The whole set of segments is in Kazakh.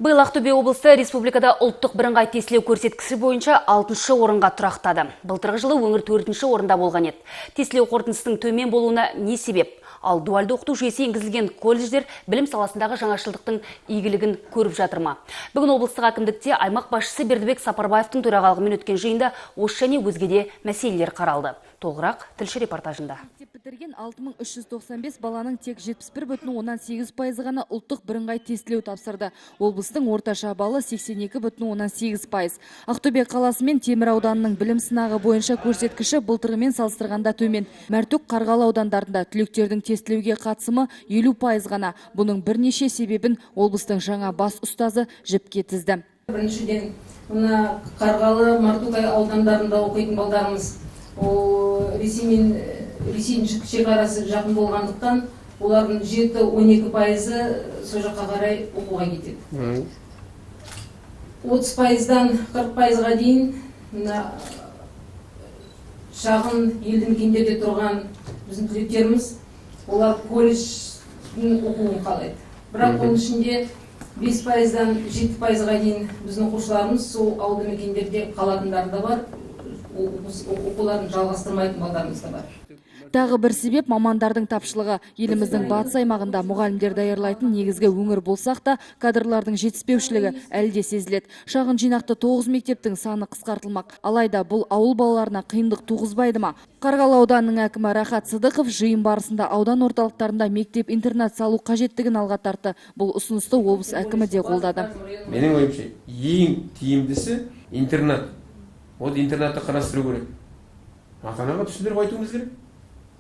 Биыл Ақтөбе облысы республикада ұлттық бірыңғай тестілеу көрсеткіші бойынша 6-шы орынға тұрақтады. Былтырғы жылы өңір 4-ші орында болған еді. Тестілеу қорытындысының төмен болуына не себеп? Ал дуальды оқыту жүйесі енгізілген колледждер білім саласындағы жаңашылдықтың игілігін көріп жатыр ма? Бүгін облыстық әкімдікте аймақ басшысы Бердібек Сапарбаевтың төрағалығымен өткен жиында осы және өзге де мәселелер қаралды. Толығырақ тілші репортажында. Бітірген 6395 баланың тек 71,8% ғана ұлттық бірыңғай тестілеу тапсырды. Облыстың орташа баллы 82,8%. Ақтөбе қаласы мен Темір ауданының білім сынағы бойынша көрсеткіші былтырғымен салыстырғанда төмен. Мәртөк, Қарғалы аудандарында түлектердің тестілеуге қатысымы 50% ғана. Бұның бірнеше себебін облыстың жаңа бас ұстазы жіпке тізді. Біріншіден, мына Қарғалы, Мартөк аудандарында оқитын балдарымыз Ресеймен шекарасы жақын болғандықтан, олардың 7-12% сол жаққа қарай оқуға кетеді. 30%-дан 40%-ға дейін шағын елді мекендерде тұрған біздің түлектеріміз, олар колледждің оқуын қалайды. Бірақ оның ішінде 5%-дан 7%-ға дейін біздің оқушыларымыз сол ауылды мекендерде қалатындар да бар. Оқуларын жалғастырмайтын балдарымыз да бар. Тағы бір себеп мамандардың тапшылығы. Еліміздің батыс аймағында мұғалімдер даярлайтын негізгі өңір болсақ та, кадрлардың жетіспеушілігі әлде сезіледі. Шағын жинақты 9 мектептің саны қысқартылмақ. Алайда бұл ауыл балаларына қиындық туғызбайды ма? Қарғалы ауданының әкімі Рахат Сыдықов жиын барысында аудан орталықтарында мектеп-интернат салу қажеттігін алға тартты. Бұл ұсынысты облыс әкімі де қолдады. Менің ойымша, ең тиімдісі интернат. Вот интернатты қарастыру керек. Ата-анаға түсіндіріп айтуымыз керек.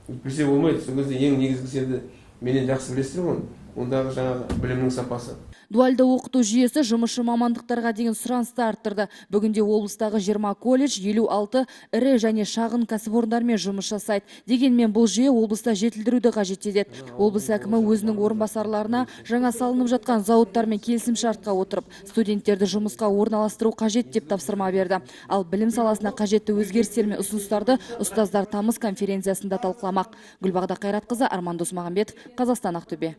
Өйтпесе болмайды. Сол кезде ең негізгісі менен жақсы білесіздер ғой. Ондағы жаңағы білімнің сапасы. Дуальды оқыту жүйесі жұмысшы мамандықтарға деген сұранысты арттырды. Бүгінде облыстағы 20 колледж, 56 ірі және шағын кәсіпорындармен жұмыс жасайды. Дегенмен бұл жүйе облыста жетілдіруді қажет етеді. Облыс әкімі өзінің орынбасарларына жаңа салынып жатқан зауыттармен келісімшартқа отырып, студенттерді жұмысқа орналастыру қажет деп тапсырма берді. Ал білім саласына қажетті өзгерістер мен ұсыныстарды ұстаздар тамыз конференциясында талқыламақ. Гүлбағда Қайратқызы, Арман Досмағамбетов, Қазақстан, Ақтөбе.